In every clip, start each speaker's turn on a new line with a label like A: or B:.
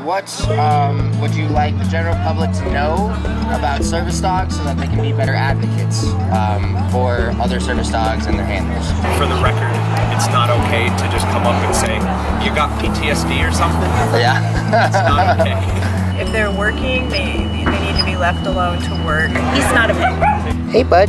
A: What would you like the general public to know about service dogs so that they can be better advocates for other service dogs and their handlers?
B: For the record, it's not okay to just come up and say, you got PTSD or something?
A: Yeah.
B: It's not okay.
C: If they're working, they need to be left alone to work. He's not a vet.
A: Hey, bud.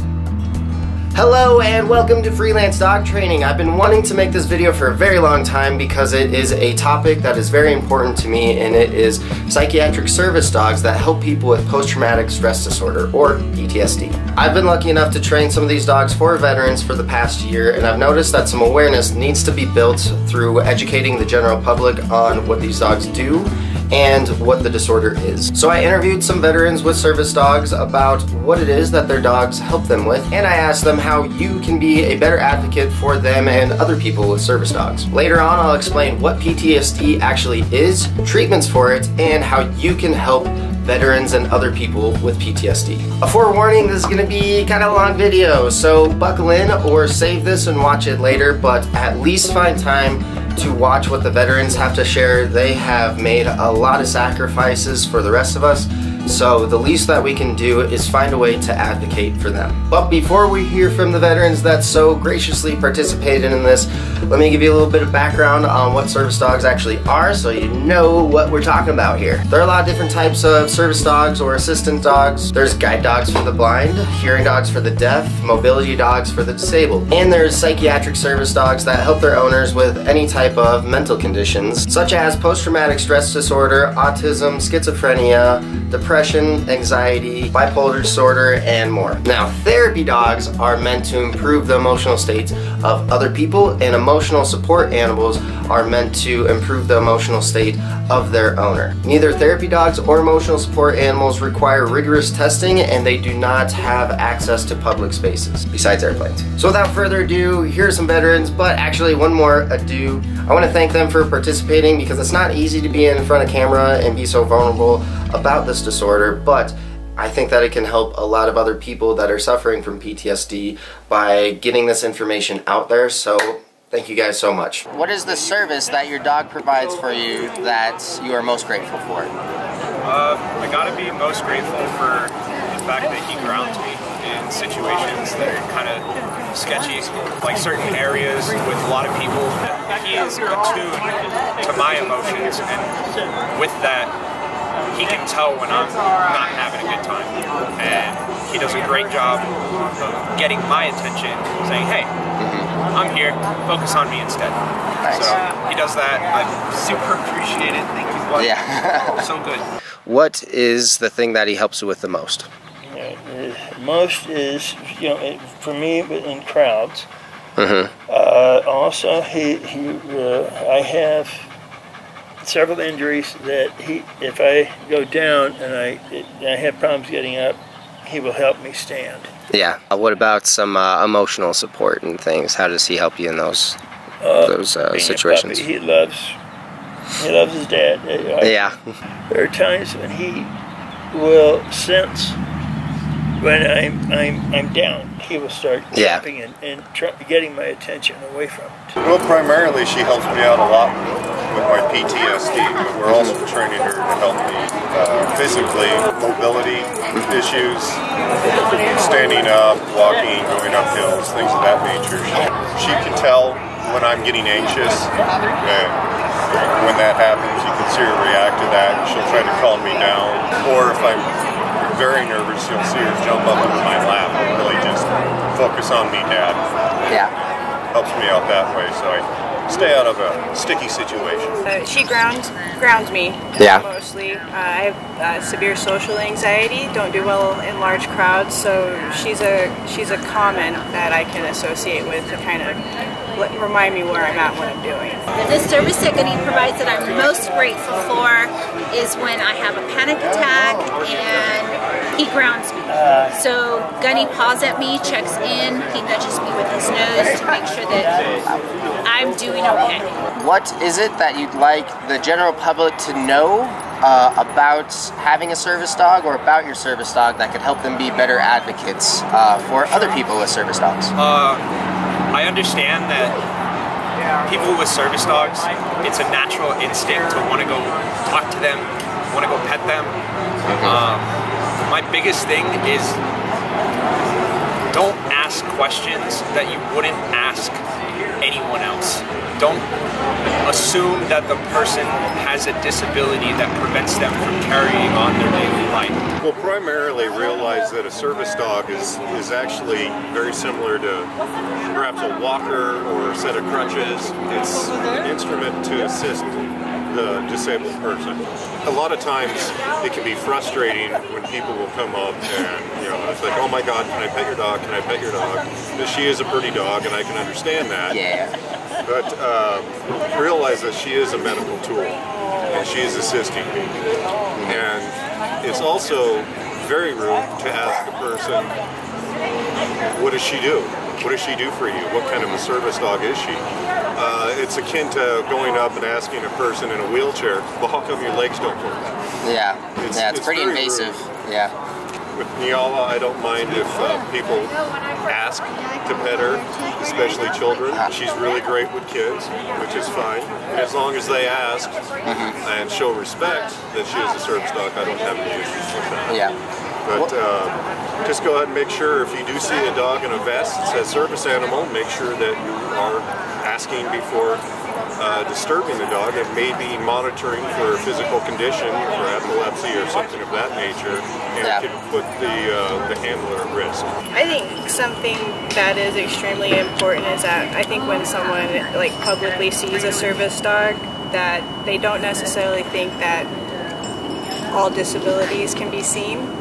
A: Hello and welcome to Freelance Dog Training. I've been wanting to make this video for a very long time because it is a topic that is very important to me, and it is psychiatric service dogs that help people with post-traumatic stress disorder, or PTSD. I've been lucky enough to train some of these dogs for veterans for the past year, and I've noticed that some awareness needs to be built through educating the general public on what these dogs do and what the disorder is. So I interviewed some veterans with service dogs about what it is that their dogs help them with, and I asked them how you can be a better advocate for them and other people with service dogs. Later on, I'll explain what PTSD actually is, treatments for it, and how you can help veterans and other people with PTSD. A forewarning, this is going to be kind of a long video, so buckle in or save this and watch it later, but at least find time to watch what the veterans have to share. They have made a lot of sacrifices for the rest of us, so the least that we can do is find a way to advocate for them. But before we hear from the veterans that so graciously participated in this, let me give you a little bit of background on what service dogs actually are so you know what we're talking about here. There are a lot of different types of service dogs or assistant dogs. There's guide dogs for the blind, hearing dogs for the deaf, mobility dogs for the disabled, and there's psychiatric service dogs that help their owners with any type of mental conditions such as post-traumatic stress disorder, autism, schizophrenia, depression, anxiety, bipolar disorder, and more. Now, therapy dogs are meant to improve the emotional states of other people, and emotional support animals are meant to improve the emotional state of their owner. Neither therapy dogs or emotional support animals require rigorous testing, and they do not have access to public spaces, besides airplanes. So without further ado, here are some veterans, but actually one more ado. I want to thank them for participating because it's not easy to be in front of camera and be so vulnerable about this disorder, but I think that it can help a lot of other people that are suffering from PTSD by getting this information out there, so thank you guys so much. What is the service that your dog provides for you that you are most grateful for?
B: I gotta be most grateful for the fact that he grounds me in situations that are kind of sketchy, like certain areas with a lot of people. He is attuned to my emotions, and with that, he can tell when I'm not having a good time. And he does a great job of getting my attention, saying, hey, I'm here, focus on me instead.
A: Nice.
B: So he does that. I super appreciate it. Thank you, buddy.
A: Yeah.
B: So good.
A: What is the thing that he helps you with the most?
D: Most is, for me, in crowds. Also, I have several injuries that if I go down and I have problems getting up, he will help me stand.
A: Yeah. What about some emotional support and things? How does he help you in those situations?
D: He loves his dad.
A: Yeah.
D: There are times when he will sense when I'm down. He will start jumping and getting my attention away from it.
E: Well, primarily she helps me out a lot with my PTSD, but we're also training her to help me physically, mobility issues, standing up, walking, going up hills, things of that nature. She can tell when I'm getting anxious, and when that happens, you can see her react to that. She'll try to calm me down, or if I'm very nervous, you'll see her jump up into my lap and really just focus on me, Dad.
A: Yeah.
E: Helps me out that way, so I stay out of a sticky situation.
C: She grounds me, mostly. I have severe social anxiety, don't do well in large crowds, so she's a comment that I can associate with to kind of remind me where I'm at, what I'm doing.
F: The service that Gunny provides that I'm most grateful for is when I have a panic attack and he grounds me. So Gunny paws at me, checks in, he nudges me with his nose to make sure that I'm doing okay.
A: What is it that you'd like the general public to know about having a service dog or about your service dog that could help them be better advocates for other people with service dogs?
B: I understand that people with service dogs, it's a natural instinct to want to go talk to them, want to go pet them. My biggest thing is don't ask questions that you wouldn't ask anyone else. Don't assume that the person has a disability that prevents them from carrying on their daily life.
E: Well, primarily realize that a service dog is actually very similar to perhaps a walker or a set of crutches. It's an instrument to assist the disabled person. A lot of times it can be frustrating when people will come up and, you know, it's like, oh my God, can I pet your dog? Can I pet your dog? Because she is a pretty dog and I can understand that.
A: Yeah.
E: But realize that she is a medical tool and she is assisting me. And it's also very rude to ask a person, what does she do? What does she do for you? What kind of a service dog is she? It's akin to going up and asking a person in a wheelchair, well, how come your legs don't work?
A: Yeah, it's pretty invasive.
E: Rude.
A: Yeah.
E: With Nyala, I don't mind if people ask to pet her, especially children. She's really great with kids, which is fine. As long as they ask and show respect that she is a service dog, I don't have any issues with that.
A: Yeah.
E: But just go ahead and make sure if you do see a dog in a vest that says service animal, make sure that you are asking before disturbing the dog and maybe monitoring for a physical condition for epilepsy or something of that nature, and can put the handler at risk.
C: I think something that is extremely important is that I think when someone like publicly sees a service dog, that they don't necessarily think that all disabilities can be seen.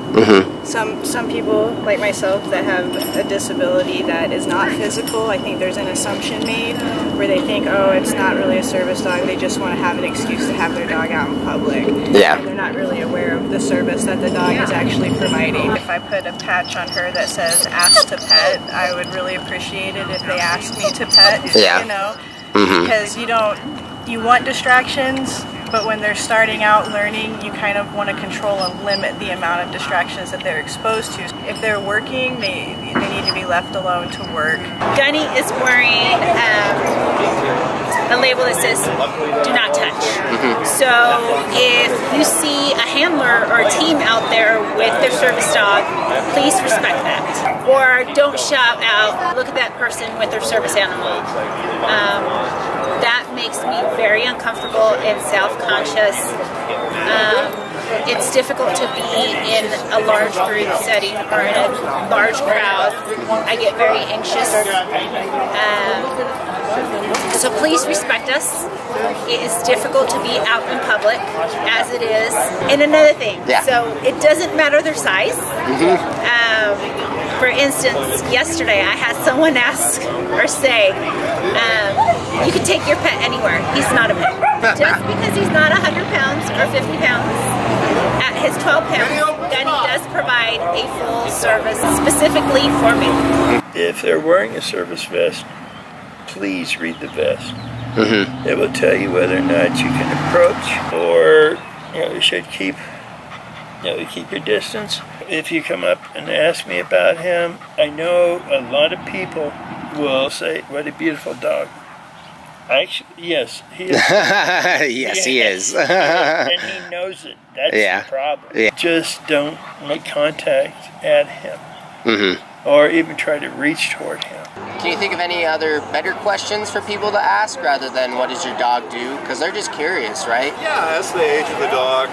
C: Some people, like myself, that have a disability that is not physical, I think there's an assumption made where they think, oh, it's not really a service dog, they just want to have an excuse to have their dog out in public.
A: Yeah.
C: And they're not really aware of the service that the dog is actually providing. If I put a patch on her that says ask to pet, I would really appreciate it if they asked me to pet, you know, because you want distractions, but when they're starting out learning, you kind of want to control and limit the amount of distractions that they're exposed to. If they're working, they need to be left alone to work.
F: Gunny is wearing a label that says do not touch. So if you see a handler or a team out there with their service dog, please respect that. Or don't shout out, look at that person with their service animal. That makes me very uncomfortable and self-conscious. It's difficult to be in a large group setting or in a large crowd. I get very anxious. So please respect us. It is difficult to be out in public, as it is. And another thing, so it doesn't matter their size. For instance, yesterday I had someone ask or say, you can take your pet anywhere. He's not a pet. Just because he's not 100 pounds or 50 pounds, at his 12 pounds, Gunny does provide a full service specifically for me.
D: If they're wearing a service vest, please read the vest. It will tell you whether or not you can approach, or you should keep your distance. If you come up and ask me about him, I know a lot of people will say, "What a beautiful dog." Actually, yes, he is.
A: Yes, he is.
D: And he knows it. That's the problem. Just don't make contact at him, or even try to reach toward him.
A: Can you think of any other better questions for people to ask rather than what does your dog do? Because they're just curious, right?
E: Yeah, ask the age of the dog.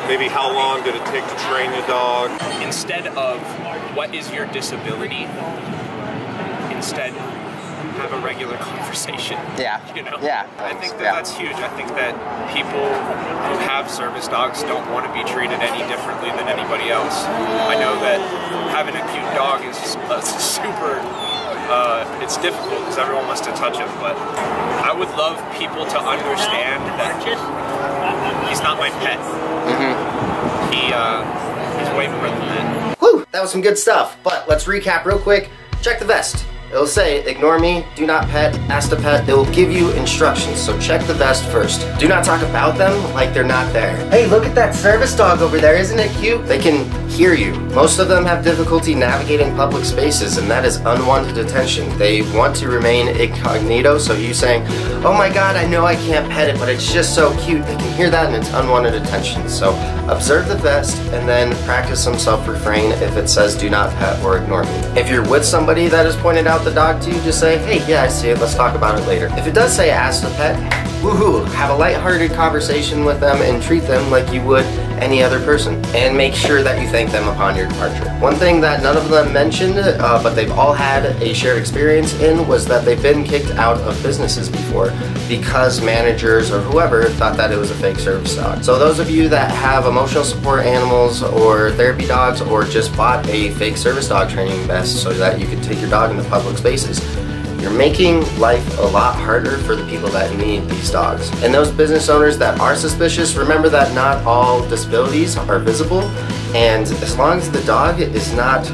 E: Maybe how long did it take to train the dog?
B: Instead of what is your disability, instead have a regular conversation. You know? I think that's huge. I think that people who have service dogs don't want to be treated any differently than anybody else. I know that having a cute dog is super, it's difficult because everyone wants to touch him, but I would love people to understand that he's not my pet. He's way more than that.
A: Whew, that was some good stuff, but let's recap real quick. Check the vest. It'll say, ignore me, do not pet, ask to pet. They will give you instructions, so check the vest first. Do not talk about them like they're not there. Hey, look at that service dog over there, isn't it cute? They can hear you. Most of them have difficulty navigating public spaces, and that is unwanted attention. They want to remain incognito, so you saying, oh my god, I know I can't pet it, but it's just so cute, they can hear that and it's unwanted attention. So observe the vest and then practice some self-refrain if it says do not pet or ignore me. If you're with somebody that has pointed out the dog to you, just say, hey, yeah, I see it, let's talk about it later. If it does say ask to pet, woohoo, have a lighthearted conversation with them and treat them like you would any other person, and make sure that you thank them upon your departure. One thing that none of them mentioned, but they've all had a shared experience in, was that they've been kicked out of businesses before because managers or whoever thought that it was a fake service dog. So those of you that have emotional support animals or therapy dogs, or just bought a fake service dog training vest so that you can take your dog into public spaces, you're making life a lot harder for the people that need these dogs. And those business owners that are suspicious, remember that not all disabilities are visible, and as long as the dog is not,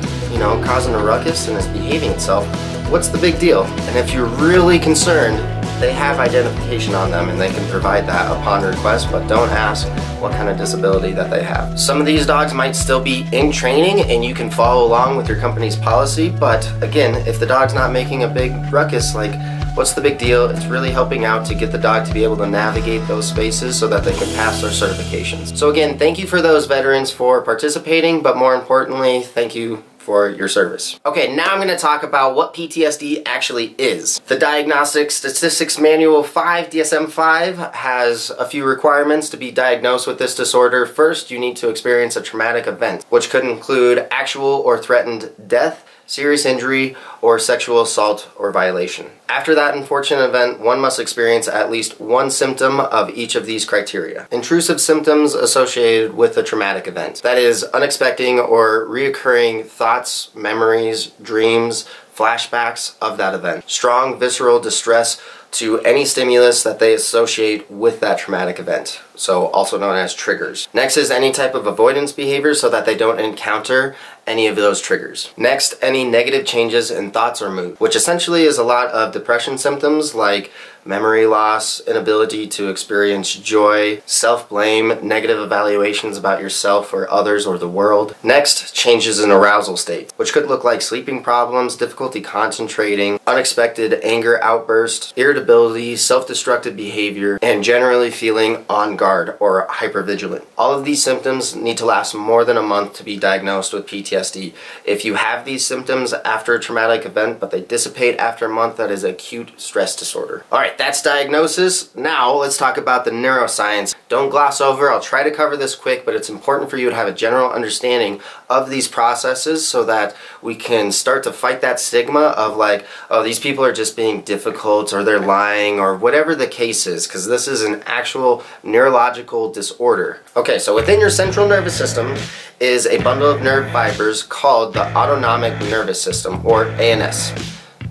A: causing a ruckus and is behaving itself, what's the big deal? And if you're really concerned, they have identification on them and they can provide that upon request, but don't ask what kind of disability that they have. Some of these dogs might still be in training and you can follow along with your company's policy, but again, if the dog's not making a big ruckus, like, what's the big deal? It's really helping out to get the dog to be able to navigate those spaces so that they can pass their certifications. So again, thank you for those veterans for participating, but more importantly, thank you for your service. Okay, now I'm going to talk about what PTSD actually is. The Diagnostic Statistics Manual 5, DSM-5, has a few requirements to be diagnosed with this disorder. First, you need to experience a traumatic event, which could include actual or threatened death, serious injury, or sexual assault or violation. After that unfortunate event, one must experience at least one symptom of each of these criteria. Intrusive symptoms associated with a traumatic event. That is, unexpected or reoccurring thoughts, memories, dreams, flashbacks of that event. Strong visceral distress to any stimulus that they associate with that traumatic event, so also known as triggers. Next is any type of avoidance behavior so that they don't encounter any of those triggers. Next, any negative changes in thoughts or mood, which essentially is a lot of depression symptoms like memory loss, inability to experience joy, self-blame, negative evaluations about yourself or others or the world. Next, changes in arousal state, which could look like sleeping problems, difficulty concentrating, unexpected anger outbursts, irritability, self-destructive behavior, and generally feeling on guard or hypervigilant. All of these symptoms need to last more than a month to be diagnosed with PTSD. If you have these symptoms after a traumatic event but they dissipate after a month, that is acute stress disorder. Alright, that's diagnosis. Now let's talk about the neuroscience. Don't gloss over, I'll try to cover this quick, but it's important for you to have a general understanding of these processes so that we can start to fight that stigma of like, oh, these people are just being difficult or they're lying or whatever the case is, because this is an actual neurological disorder. Okay, so within your central nervous system is a bundle of nerve fibers called the autonomic nervous system, or ANS.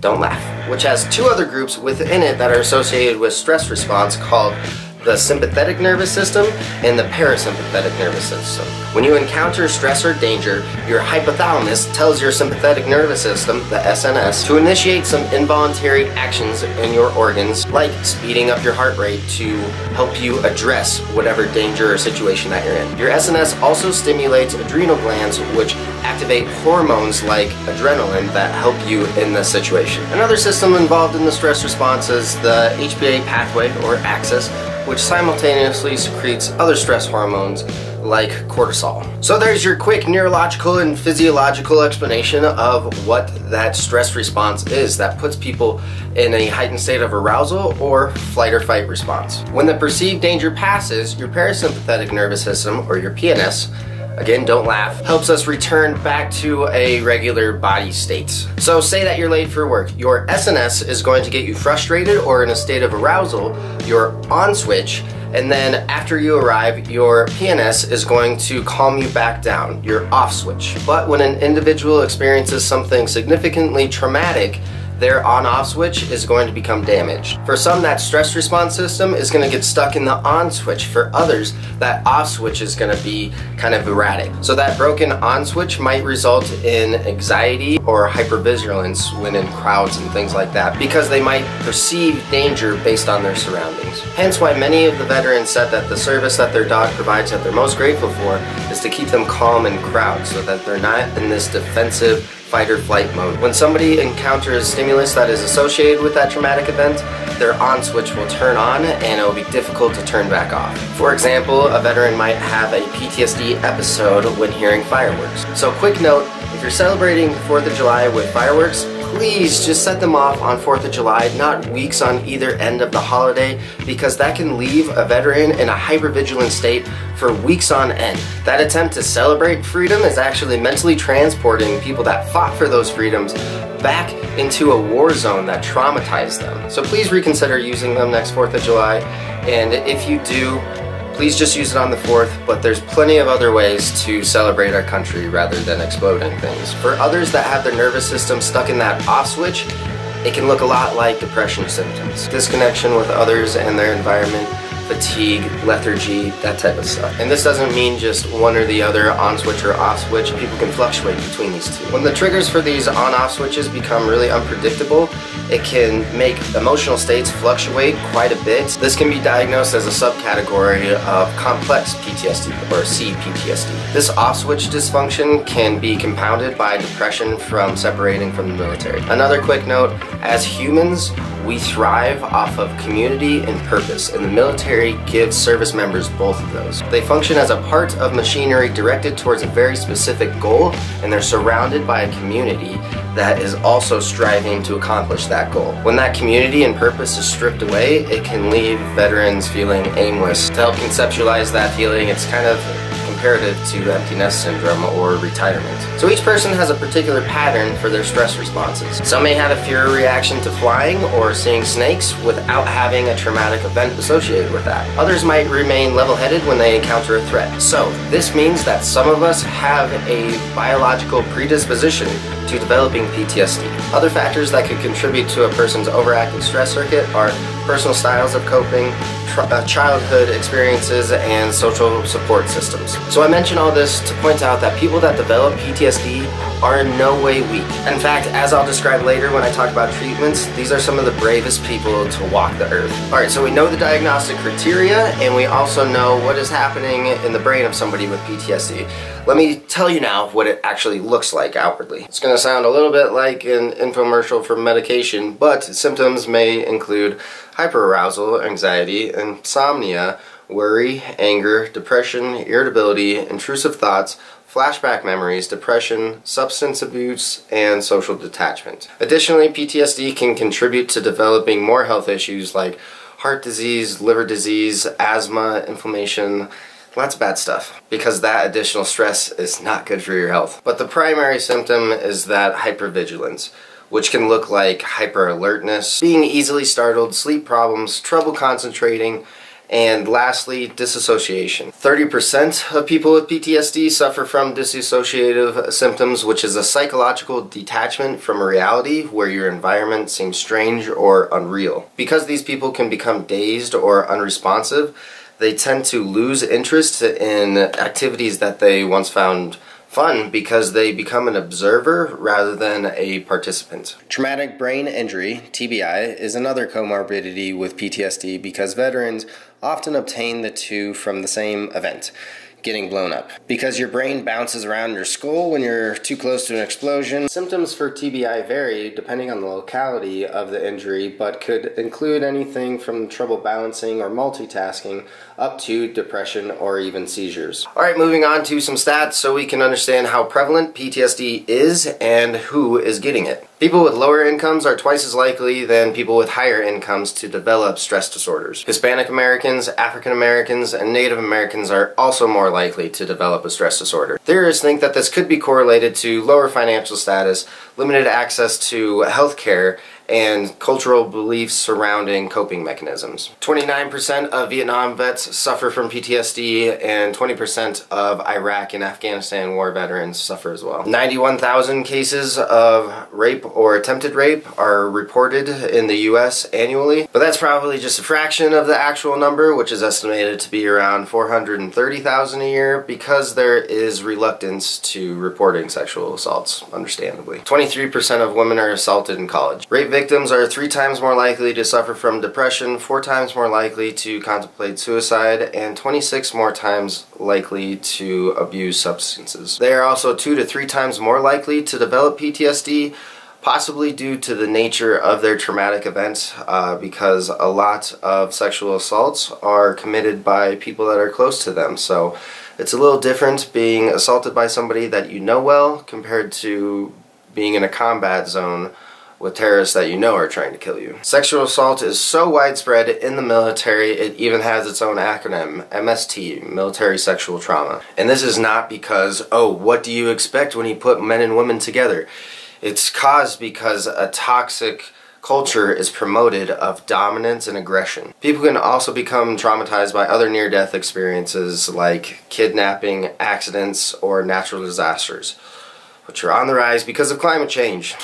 A: Don't laugh. Which has two other groups within it that are associated with stress response called the sympathetic nervous system and the parasympathetic nervous system. When you encounter stress or danger, your hypothalamus tells your sympathetic nervous system, the SNS, to initiate some involuntary actions in your organs, like speeding up your heart rate to help you address whatever danger or situation that you're in. Your SNS also stimulates adrenal glands, which activate hormones like adrenaline that help you in this situation. Another system involved in the stress response is the HPA pathway, or axis, which simultaneously secretes other stress hormones like cortisol. So there's your quick neurological and physiological explanation of what that stress response is that puts people in a heightened state of arousal or flight or fight response. When the perceived danger passes, your parasympathetic nervous system, or your PNS, again, don't laugh, helps us return back to a regular body state. So say that you're late for work. Your SNS is going to get you frustrated or in a state of arousal, your on switch, and then after you arrive, your PNS is going to calm you back down, your off switch. But when an individual experiences something significantly traumatic, their on-off switch is going to become damaged. For some, that stress response system is going to get stuck in the on switch. For others, that off switch is going to be kind of erratic. So that broken on switch might result in anxiety or hypervigilance when in crowds and things like that, because they might perceive danger based on their surroundings. Hence why many of the veterans said that the service that their dog provides that they're most grateful for is to keep them calm in crowds so that they're not in this defensive fight or flight mode. When somebody encounters stimulus that is associated with that traumatic event, their on switch will turn on and it will be difficult to turn back off. For example, a veteran might have a PTSD episode when hearing fireworks. So quick note, if you're celebrating 4th of July with fireworks, please just set them off on 4th of July, not weeks on either end of the holiday, because that can leave a veteran in a hypervigilant state for weeks on end. That attempt to celebrate freedom is actually mentally transporting people that fought for those freedoms back into a war zone that traumatized them. So please reconsider using them next 4th of July, and if you do, please just use it on the 4th, but there's plenty of other ways to celebrate our country rather than exploding things. For others that have their nervous system stuck in that off switch, it can look a lot like depression symptoms. Disconnection with others and their environment, fatigue, lethargy, that type of stuff. And this doesn't mean just one or the other, on switch or off switch. People can fluctuate between these two. When the triggers for these on-off switches become really unpredictable, it can make emotional states fluctuate quite a bit. This can be diagnosed as a subcategory of complex PTSD or CPTSD. This off-switch dysfunction can be compounded by depression from separating from the military. Another quick note, as humans, we thrive off of community and purpose, and the military gives service members both of those. They function as a part of machinery directed towards a very specific goal, and they're surrounded by a community that is also striving to accomplish that goal. When that community and purpose is stripped away, it can leave veterans feeling aimless. To help conceptualize that feeling, it's kind of comparative to empty nest syndrome or retirement. So each person has a particular pattern for their stress responses. Some may have a fear reaction to flying or seeing snakes without having a traumatic event associated with that. Others might remain level-headed when they encounter a threat. So this means that some of us have a biological predisposition to developing PTSD. Other factors that could contribute to a person's overactive stress circuit are personal styles of coping, childhood experiences, and social support systems. So I mention all this to point out that people that develop PTSD are in no way weak. In fact, as I'll describe later when I talk about treatments, these are some of the bravest people to walk the earth. Alright, so we know the diagnostic criteria, and we also know what is happening in the brain of somebody with PTSD. Let me tell you now what it actually looks like outwardly. It's going to sound a little bit like an infomercial for medication, but symptoms may include hyperarousal, anxiety, insomnia, worry, anger, depression, irritability, intrusive thoughts, flashback memories, depression, substance abuse, and social detachment. Additionally, PTSD can contribute to developing more health issues like heart disease, liver disease, asthma, inflammation, lots of bad stuff, because that additional stress is not good for your health. But the primary symptom is that hypervigilance, which can look like hyper-alertness, being easily startled, sleep problems, trouble concentrating, and lastly, disassociation. 30% of people with PTSD suffer from dissociative symptoms, which is a psychological detachment from reality where your environment seems strange or unreal. Because these people can become dazed or unresponsive, they tend to lose interest in activities that they once found fun because they become an observer rather than a participant. Traumatic brain injury, TBI, is another comorbidity with PTSD because veterans often obtain the two from the same event, getting blown up. Because your brain bounces around your skull when you're too close to an explosion. Symptoms for TBI vary depending on the locality of the injury, but could include anything from trouble balancing or multitasking up to depression or even seizures. Alright, moving on to some stats so we can understand how prevalent PTSD is and who is getting it. People with lower incomes are twice as likely than people with higher incomes to develop stress disorders. Hispanic Americans, African Americans, and Native Americans are also more likely to develop a stress disorder. Theorists think that this could be correlated to lower financial status, limited access to health care, and cultural beliefs surrounding coping mechanisms. 29% of Vietnam vets suffer from PTSD, and 20% of Iraq and Afghanistan war veterans suffer as well. 91,000 cases of rape or attempted rape are reported in the US annually, but that's probably just a fraction of the actual number, which is estimated to be around 430,000 a year, because there is reluctance to reporting sexual assaults, understandably. 23% of women are assaulted in college. Rape victims are 3 times more likely to suffer from depression, 4 times more likely to contemplate suicide, and 26 more times likely to abuse substances. They are also 2 to 3 times more likely to develop PTSD, possibly due to the nature of their traumatic event, because a lot of sexual assaults are committed by people that are close to them. So it's a little different being assaulted by somebody that you know well compared to being in a combat zone with terrorists that you know are trying to kill you. Sexual assault is so widespread in the military, it even has its own acronym, MST, Military Sexual Trauma. And this is not because, oh, what do you expect when you put men and women together? It's caused because a toxic culture is promoted of dominance and aggression. People can also become traumatized by other near-death experiences like kidnapping, accidents, or natural disasters, which are on the rise because of climate change.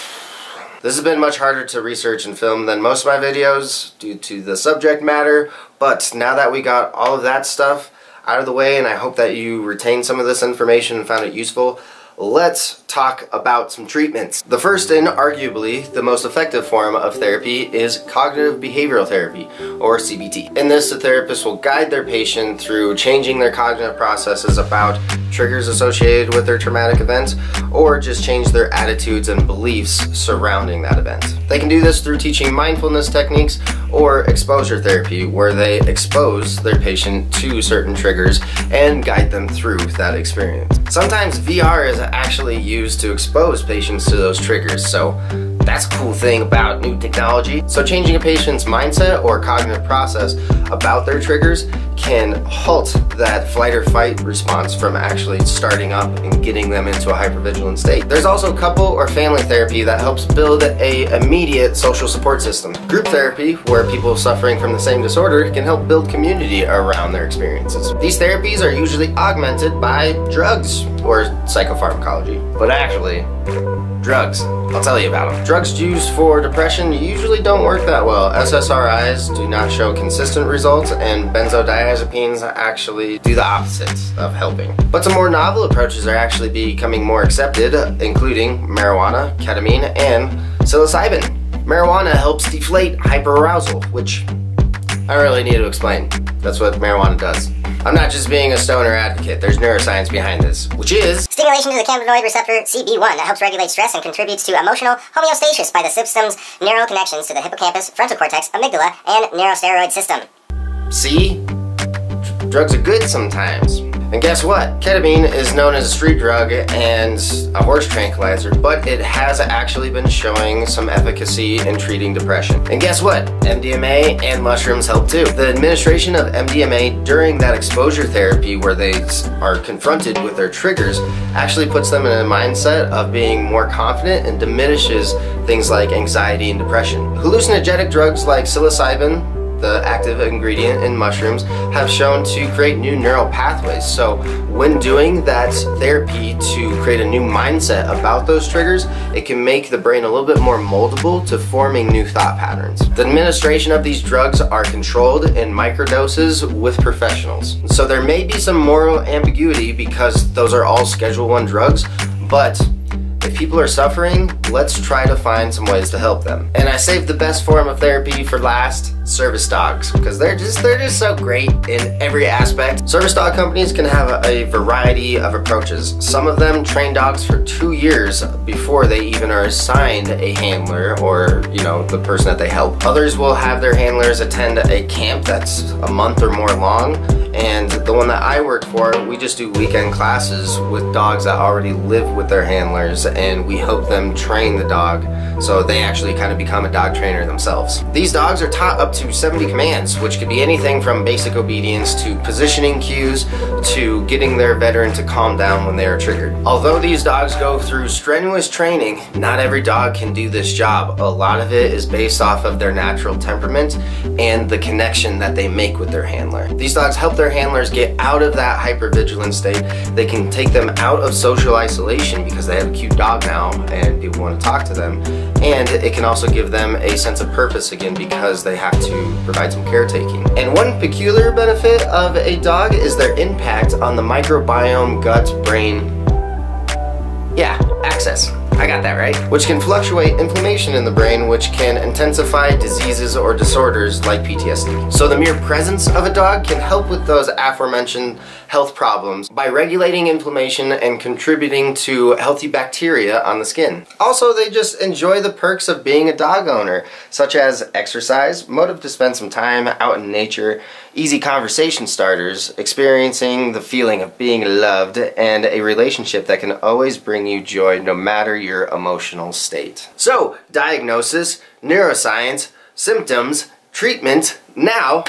A: This has been much harder to research and film than most of my videos due to the subject matter, but now that we got all of that stuff out of the way, and I hope that you retained some of this information and found it useful, let's talk about some treatments. The first and arguably the most effective form of therapy is cognitive behavioral therapy, or CBT. In this, the therapist will guide their patient through changing their cognitive processes about triggers associated with their traumatic event, or just change their attitudes and beliefs surrounding that event. They can do this through teaching mindfulness techniques or exposure therapy, where they expose their patient to certain triggers and guide them through that experience. Sometimes VR is actually used to expose patients to those triggers, so that's a cool thing about new technology. So changing a patient's mindset or cognitive process about their triggers can halt that flight or fight response from actually starting up and getting them into a hypervigilant state. There's also couple or family therapy that helps build a immediate social support system. Group therapy, where people suffering from the same disorder can help build community around their experiences. These therapies are usually augmented by drugs or psychopharmacology, but actually, drugs. I'll tell you about them. Drugs used for depression usually don't work that well. SSRIs do not show consistent results, and benzodiazepines actually do the opposite of helping. But some more novel approaches are actually becoming more accepted, including marijuana, ketamine, and psilocybin. Marijuana helps deflate hyperarousal, which I don't really need to explain. That's what marijuana does. I'm not just being a stoner advocate, there's neuroscience behind this, which is
G: stimulation to the cannabinoid receptor CB1 that helps regulate stress and contributes to emotional homeostasis by the system's neural connections to the hippocampus, frontal cortex, amygdala, and neurosteroid system.
A: See? Drugs are good sometimes. And guess what? Ketamine is known as a street drug and a horse tranquilizer, but it has actually been showing some efficacy in treating depression. And guess what? MDMA and mushrooms help too. The administration of MDMA during that exposure therapy, where they are confronted with their triggers, actually puts them in a mindset of being more confident and diminishes things like anxiety and depression. Hallucinogenic drugs like psilocybin, the active ingredient in mushrooms, have shown to create new neural pathways. So when doing that therapy to create a new mindset about those triggers, it can make the brain a little bit more moldable to forming new thought patterns. The administration of these drugs are controlled in microdoses with professionals. So there may be some moral ambiguity because those are all Schedule I drugs, but if people are suffering, let's try to find some ways to help them. And I saved the best form of therapy for last, service dogs, because they're just so great in every aspect. Service dog companies can have a variety of approaches. Some of them train dogs for 2 years before they even are assigned a handler or, the person that they help. Others will have their handlers attend a camp that's a month or more long. And the one that I work for, we just do weekend classes with dogs that already live with their handlers and we help them train the dog so they actually kind of become a dog trainer themselves. These dogs are taught up to 70 commands, which could be anything from basic obedience to positioning cues to getting their veteran to calm down when they are triggered. Although these dogs go through strenuous training, not every dog can do this job. A lot of it is based off of their natural temperament and the connection that they make with their handler. These dogs help their handlers get out of that hypervigilant state. They can take them out of social isolation because they have a cute dog now and people want to talk to them. And it can also give them a sense of purpose again because they have to provide some caretaking. And one peculiar benefit of a dog is their impact on the microbiome, gut, brain, axis. I got that right. Which can fluctuate inflammation in the brain, which can intensify diseases or disorders like PTSD. So the mere presence of a dog can help with those aforementioned health problems by regulating inflammation and contributing to healthy bacteria on the skin. Also, they just enjoy the perks of being a dog owner, such as exercise, motive to spend some time out in nature, easy conversation starters, experiencing the feeling of being loved, and a relationship that can always bring you joy no matter your emotional state. So, diagnosis, neuroscience, symptoms, treatment. Now,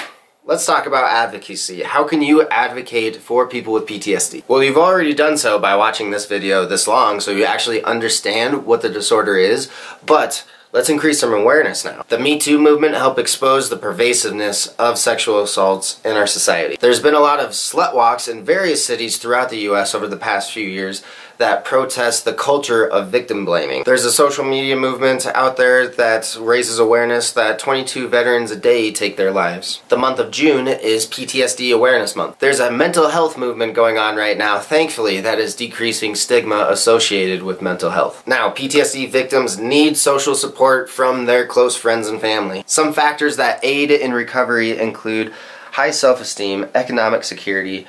A: let's talk about advocacy. How can you advocate for people with PTSD? Well, you've already done so by watching this video this long, so you actually understand what the disorder is, but let's increase some awareness now. The Me Too movement helped expose the pervasiveness of sexual assaults in our society. There's been a lot of slut walks in various cities throughout the US over the past few years that protest the culture of victim blaming. There's a social media movement out there that raises awareness that 22 veterans a day take their lives. The month of June is PTSD Awareness Month. There's a mental health movement going on right now, thankfully, that is decreasing stigma associated with mental health. Now, PTSD victims need social support from their close friends and family. Some factors that aid in recovery include high self-esteem, economic security,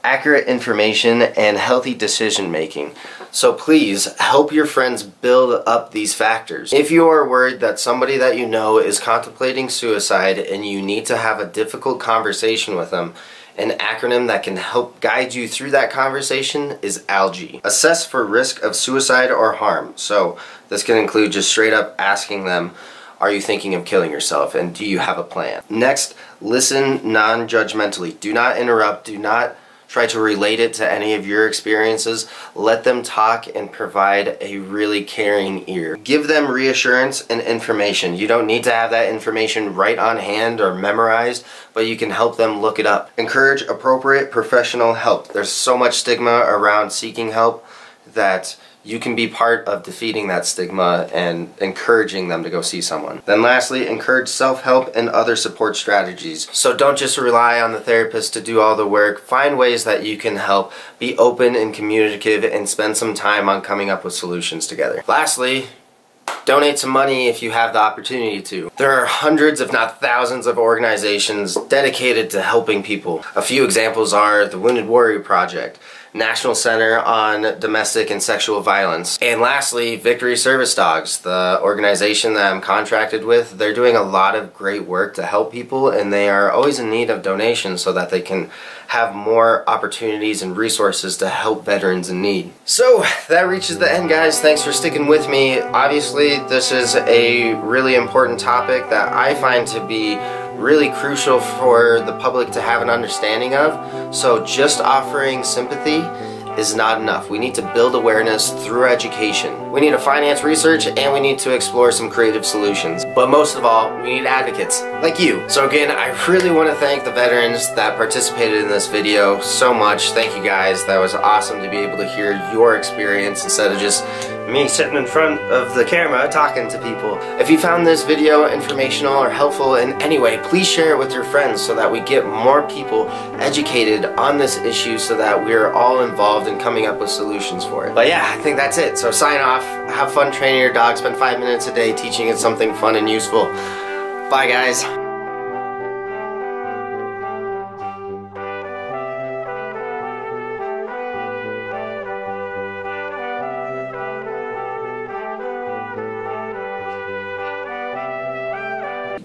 A: accurate information, and healthy decision making. So please help your friends build up these factors. If you are worried that somebody that you know is contemplating suicide and you need to have a difficult conversation with them, an acronym that can help guide you through that conversation is ALGE. Assess for risk of suicide or harm. So this can include just straight up asking them, are you thinking of killing yourself, and do you have a plan? Next, listen non-judgmentally. Do not interrupt, do not try to relate it to any of your experiences. Let them talk and provide a really caring ear. Give them reassurance and information. You don't need to have that information right on hand or memorized, but you can help them look it up. Encourage appropriate professional help. There's so much stigma around seeking help that you can be part of defeating that stigma and encouraging them to go see someone. Then lastly, encourage self-help and other support strategies. So don't just rely on the therapist to do all the work. Find ways that you can help. Be open and communicative and spend some time on coming up with solutions together. Lastly, donate some money if you have the opportunity to. There are hundreds, if not thousands, of organizations dedicated to helping people. A few examples are the Wounded Warrior Project, National Center on Domestic and Sexual Violence, and lastly, Victory Service Dogs, the organization that I'm contracted with. They're doing a lot of great work to help people, and they are always in need of donations so that they can have more opportunities and resources to help veterans in need. So that reaches the end, guys. Thanks for sticking with me. Obviously, this is a really important topic that I find to be really crucial for the public to have an understanding of. So just offering sympathy is not enough. We need to build awareness through education. We need to finance research, and we need to explore some creative solutions. But most of all, we need advocates like you. So again, I really want to thank the veterans that participated in this video so much. Thank you guys. That was awesome to be able to hear your experience instead of just me sitting in front of the camera talking to people. If you found this video informational or helpful in any way, please share it with your friends so that we get more people educated on this issue so that we're all involved in coming up with solutions for it. But yeah, I think that's it. So sign off, have fun training your dog, spend 5 minutes a day teaching it something fun and useful. Bye guys.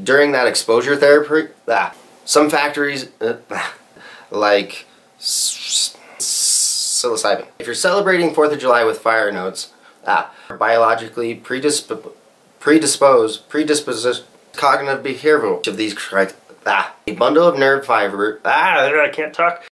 A: During that exposure therapy, some factories, like psilocybin. If you're celebrating 4th of July with fire notes, biologically predisposed, cognitive behavioral of these a bundle of nerve fiber, I can't talk,